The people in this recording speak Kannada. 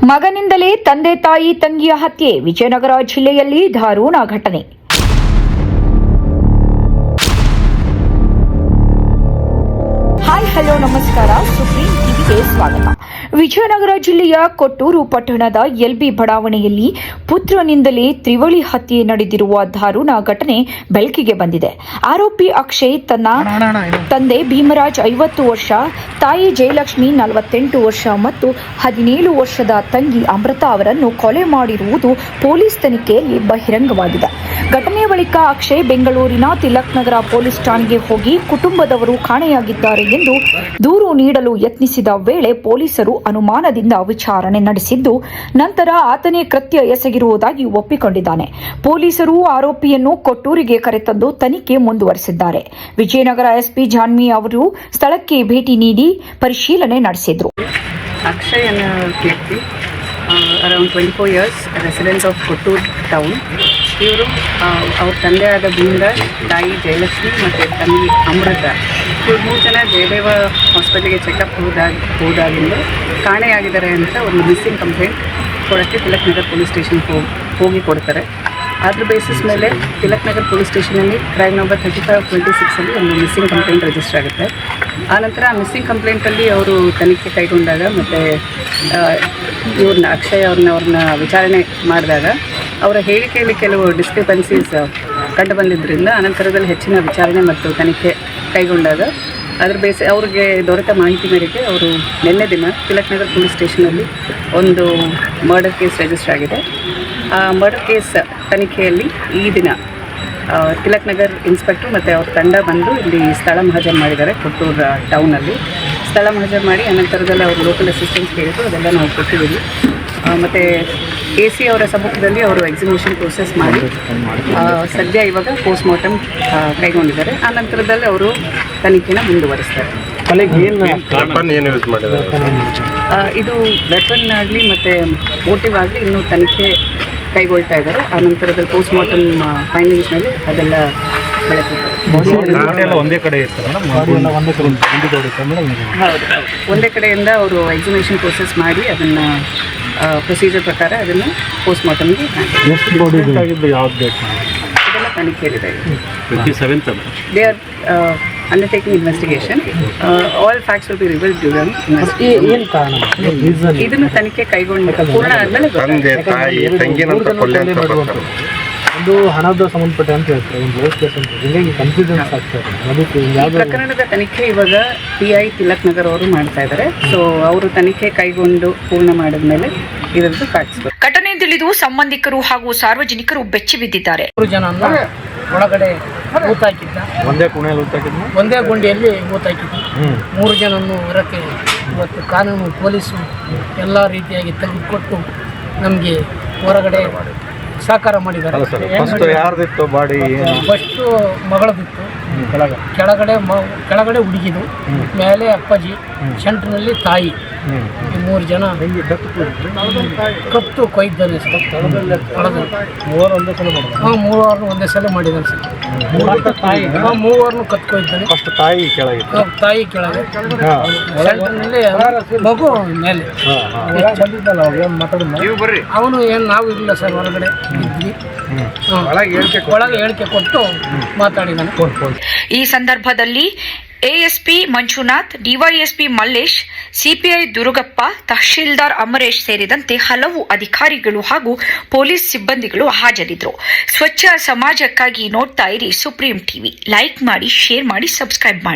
ಮಗನಿಂದಲೇ ತಂದೆ ತಾಯಿ ತಂಗಿಯ ಹತ್ಯೆ ವಿಜಯನಗರ ಜಿಲ್ಲೆಯಲ್ಲಿ ದಾರುಣ ಘಟನೆ. ಹಾಯ್ ಹಲೋ ನಮಸ್ಕಾರ, ಸುಪ್ರೀಂ ಟಿವಿಗೆ ಸ್ವಾಗತ. ವಿಜಯನಗರ ಜಿಲ್ಲೆಯ ಕೊಟ್ಟೂರು ಪಟ್ಟಣದ ಎಲ್ಬಿ ಬಡಾವಣೆಯಲ್ಲಿ ಪುತ್ರನಿಂದಲೇ ತ್ರಿವಳಿ ಹತ್ಯೆ ನಡೆದಿರುವ ದಾರುಣ ಘಟನೆ ಬೆಳಕಿಗೆ ಬಂದಿದೆ. ಆರೋಪಿ ಅಕ್ಷಯ್ ತನ್ನ ತಂದೆ ಭೀಮರಾಜ್ 50 ವರ್ಷ, ತಾಯಿ ಜಯಲಕ್ಷ್ಮಿ 48 ವರ್ಷ ಮತ್ತು 17 ವರ್ಷದ ತಂಗಿ ಅಮೃತ ಅವರನ್ನು ಕೊಲೆ ಮಾಡಿರುವುದು ಪೊಲೀಸ್ ತನಿಖೆಯಲ್ಲಿ ಬಹಿರಂಗವಾಗಿದೆ. ಘಟನೆಯ ಬಳಿಕ ಅಕ್ಷಯ್ ಬೆಂಗಳೂರಿನ ತಿಲಕ್ ನಗರ ಪೊಲೀಸ್ ಠಾಣೆಗೆ ಹೋಗಿ ಕುಟುಂಬದವರು ಕಾಣೆಯಾಗಿದ್ದಾರೆ ಎಂದು ದೂರು ನೀಡಲು ಯತ್ನಿಸಿದ ವೇಳೆ ಪೊಲೀಸರು ಅನುಮಾನದಿಂದ ವಿಚಾರಣೆ ನಡೆಸಿದ್ದು, ನಂತರ ಆತನೇ ಕೃತ್ಯ ಎಸಗಿರುವುದಾಗಿ ಒಪ್ಪಿಕೊಂಡಿದ್ದಾನೆ. ಪೊಲೀಸರು ಆರೋಪಿಯನ್ನು ಕೊಟ್ಟೂರಿಗೆ ಕರೆತಂದು ತನಿಖೆ ಮುಂದುವರೆಸಿದ್ದಾರೆ. ವಿಜಯನಗರ ಎಸ್ಪಿ ಜಾನ್ವಿ ಅವರು ಸ್ಥಳಕ್ಕೆ ಭೇಟಿ ನೀಡಿ ಪರಿಶೀಲನೆ ನಡೆಸಿದರು. ಅಕ್ಷಯ್ ಅನ್ನೋ ವ್ಯಕ್ತಿ around 24 years, resident of Kotturu town. ಇವರು ಅವ್ರ ತಂದೆಯಾದ ಭೀಮರಾಜ್, ತಾಯಿ ಜಯಲಕ್ಷ್ಮಿ ಮತ್ತು ತಂಗಿ ಅಮೃತ, ಇವ್ರು 3 ಜನ ಜಯದೇವ ಹಾಸ್ಪಿಟಲ್ಗೆ ಚೆಕಪ್ ಹೋದಾಗಿಂದ ಕಾಣೆಯಾಗಿದ್ದಾರೆ ಅಂತ ಒಂದು ಮಿಸ್ಸಿಂಗ್ ಕಂಪ್ಲೇಂಟ್ ಕೊಡೋಕ್ಕೆ ತಿಲಕ್ ನಗರ್ ಪೊಲೀಸ್ ಸ್ಟೇಷನ್ಗೆ ಹೋಗಿ ಕೊಡ್ತಾರೆ. ಅದ್ರ ಬೇಸಿಸ್ ಮೇಲೆ ತಿಲಕ್ ನಗರ್ ಪೊಲೀಸ್ ಸ್ಟೇಷನಲ್ಲಿ ಕ್ರೈಮ್ ನಂಬರ್ 35/26 ಒಂದು ಮಿಸ್ಸಿಂಗ್ ಕಂಪ್ಲೇಂಟ್ ರಿಜಿಸ್ಟರ್ ಆಗುತ್ತೆ. ಆನಂತರ ಆ ಮಿಸ್ಸಿಂಗ್ ಕಂಪ್ಲೇಂಟಲ್ಲಿ ಅವರು ತನಿಖೆ ಕೈಗೊಂಡಾಗ ಮತ್ತು ಇವ್ರನ್ನ ಅಕ್ಷಯ್ ಅವ್ರನ್ನ ವಿಚಾರಣೆ ಮಾಡಿದಾಗ ಅವರ ಹೇಳಿಕೆಯಲ್ಲಿ ಕೆಲವು ಡಿಸ್ಕ್ರಿಪೆನ್ಸೀಸ್ ಕಂಡು ಬಂದಿದ್ದರಿಂದ ಅನಂತರದಲ್ಲಿ ಹೆಚ್ಚಿನ ವಿಚಾರಣೆ ಮತ್ತು ತನಿಖೆ ಕೈಗೊಂಡಾಗ ಅವ್ರಿಗೆ ದೊರೆತ ಮಾಹಿತಿ ಮೇರೆಗೆ ಅವರು ನಿನ್ನೆ ದಿನ ತಿಲಕ್ ನಗರ್ ಪೊಲೀಸ್ ಸ್ಟೇಷನಲ್ಲಿ ಒಂದು ಮರ್ಡರ್ ಕೇಸ್ ರಿಜಿಸ್ಟರ್ ಆಗಿದೆ. ಆ ಮರ್ಡರ್ ಕೇಸ್ ತನಿಖೆಯಲ್ಲಿ ಈ ದಿನ ತಿಲಕ್ ನಗರ್ ಇನ್ಸ್ಪೆಕ್ಟರ್ ಮತ್ತು ಅವ್ರ ತಂಡ ಬಂದು ಇಲ್ಲಿ ಸ್ಥಳ ಮಹಜರ್ ಮಾಡಿದ್ದಾರೆ. ಕೊಟ್ಟೂರು ಟೌನಲ್ಲಿ ಸ್ಥಳ ಮಹಜರ್ ಮಾಡಿ ಅನಂತರದಲ್ಲಿ ಅವರು ಲೋಕಲ್ ಅಸಿಸ್ಟೆನ್ಸ್ ಕೇಳಿದ್ರು, ಅದೆಲ್ಲ ನಾವು ಕೊಟ್ಟಿದ್ದೀವಿ. ಮತ್ತು AC ಅವರ ಸಮ್ಮುಖದಲ್ಲಿ ಅವರು ಎಕ್ಸಿಕ್ಯೂಷನ್ ಪ್ರೋಸೆಸ್ ಮಾಡಿ ಸದ್ಯ ಇವಾಗ ಪೋಸ್ಟ್ ಮಾರ್ಟಮ್ ಕೈಗೊಂಡಿದ್ದಾರೆ. ಆ ನಂತರದಲ್ಲಿ ಅವರು ತನಿಖೆನ ಮುಂದುವರಿಸ್ತಾರೆ. ಇದು ವೆಪನ್ ಆಗಲಿ ಮತ್ತು ಮೋಟಿವ್ ಆಗಲಿ ಇನ್ನೂ ತನಿಖೆ ಕೈಗೊಳ್ತಾ ಇದ್ದಾರೆ. ಆ ನಂತರದಲ್ಲಿ ಪೋಸ್ಟ್ ಮಾರ್ಟಮ್ ಫೈಂಡಿಂಗ್ಸ್ ಮೇಲೆ ಅದೆಲ್ಲ ಬೆಳಕಿದ್ದಾರೆ. ಒಂದೇ ಕಡೆ ಹೌದು, ಒಂದೇ ಕಡೆಯಿಂದ ಅವರು ಎಕ್ಸಿಕ್ಯೂಷನ್ ಪ್ರೋಸೆಸ್ ಮಾಡಿ ಅದನ್ನು ಪ್ರೊಸೀಜರ್ ಪ್ರಕಾರ ಅದನ್ನು ಪೋಸ್ಟ್ ಮಾರ್ಟಮ್ಗೆ ಇದೆಲ್ಲ ತನಿಖೆಯಲ್ಲಿದೆ. They are undertaking investigation. All facts will be revealed during investigation. ಇದನ್ನು ತನಿಖೆ ಕೈಗೊಂಡು ಪೂರ್ಣ ಆದಮೇಲೆ ಒಂದು ಹಣದ ಸಂಬಂಧಪಟ್ಟ ಅಂತ ಹೇಳ್ತಾರೆ, ಒಂದು ಕೇಸ್ ಅಂತ ಹೀಗಾಗಿ ಕನ್ಫ್ಯೂಷನ್ಸ್ ಆಗ್ತದೆ. ಅದಕ್ಕೆ ಪ್ರಕರಣದ ತನಿಖೆ ಇವಾಗ PI ತಿಲಕ್ ನಗರ್ ಅವರು ಮಾಡ್ತಾ ಇದ್ದಾರೆ. ಸೊ ಅವರು ತನಿಖೆ ಕೈಗೊಂಡು ಪೂರ್ಣ ಮಾಡಿದ ಮೇಲೆ ಇದರದ್ದು ಫ್ಯಾಕ್ಟ್ಸ್. ಘಟನೆ ತಿಳಿದು ಸಂಬಂಧಿಕರು ಹಾಗೂ ಸಾರ್ವಜನಿಕರು ಬೆಚ್ಚಿ ಬಿದ್ದಿದ್ದಾರೆ. 3 ಜನ ಒಳಗಡೆ ಊತಾಕಿದ್ದ, ಒಂದೇ ಕುಣಿಯಲ್ಲಿ ಊತಾಕಿದ್ದ, ಒಂದೇ ಗುಂಡಿಯಲ್ಲಿ ಊತಾಕಿದ್ದ. 3 ಜನನ್ನು ಹೊರಕ್ಕೆ ಇವತ್ತು ಕಾನೂನು ಪೊಲೀಸು ಎಲ್ಲ ರೀತಿಯಾಗಿ ತೆಗೆದುಕೊಟ್ಟು ನಮಗೆ ಹೊರಗಡೆ ಸಹಕಾರ ಮಾಡಿದ್ದಾರೆ. ಯಾರ್ದಿತ್ತು ಬಾಡಿ? ಫಸ್ಟು ಮಗಳದಿತ್ತು, ಕೆಳಗಡೆ ಹುಡುಗಿದು, ಮೇಲೆ ಅಪ್ಪಾಜಿ, ಸೆಂಟ್ರ್ನಲ್ಲಿ ತಾಯಿ. ಈ 3 ಜನ ಕತ್ತು ಕೊಯ್ದಾನೆ ಸರ್. ಮೂವರನ್ನು ಒಂದೇ ಸಲ ಮಾಡಿದ್ದಾನೆ ಸರ್. 3 ಕತ್ತು ಕೊಯ್ದಾನೆ. ಫಸ್ಟ್ ತಾಯಿ ಕೆಳಗೆ, ಸೆಂಟ್ರ್ನಲ್ಲಿ ಮಗು ಮೇಲೆ. ಅವನು ಏನು ನಾವು ಇಲ್ಲ ಸರ್, ಹೊರಗಡೆ ಇದ್ವಿ. ಒಳಗೆ ಹೇಳಿಕೆ ಕೊಟ್ಟು ಮಾತಾಡಿದ್ದಾನೆ. ಈ ಸಂದರ್ಭದಲ್ಲಿ ASP Manjunath, DYSP Mallesh, CPI Durugappa, tahsildar Amaresh ಸೇರಿದಂತೆ ಹಲವು ಅಧಿಕಾರಿಗಳು ಹಾಗೂ ಪೊಲೀಸ್ ಸಿಬ್ಬಂದಿಗಳು ಹಾಜರಿದ್ದರು. ಸ್ವಚ್ಛ ಸಮಾಜಕ್ಕಾಗಿ ನೋಡ್ತಾ ಇರಿ ಸುಪ್ರೀಂ ಟಿವಿ. ಲೈಕ್ ಮಾಡಿ, ಶೇರ್ ಮಾಡಿ, ಸಬ್ಸ್ಕ್ರೈಬ್ ಮಾಡಿ.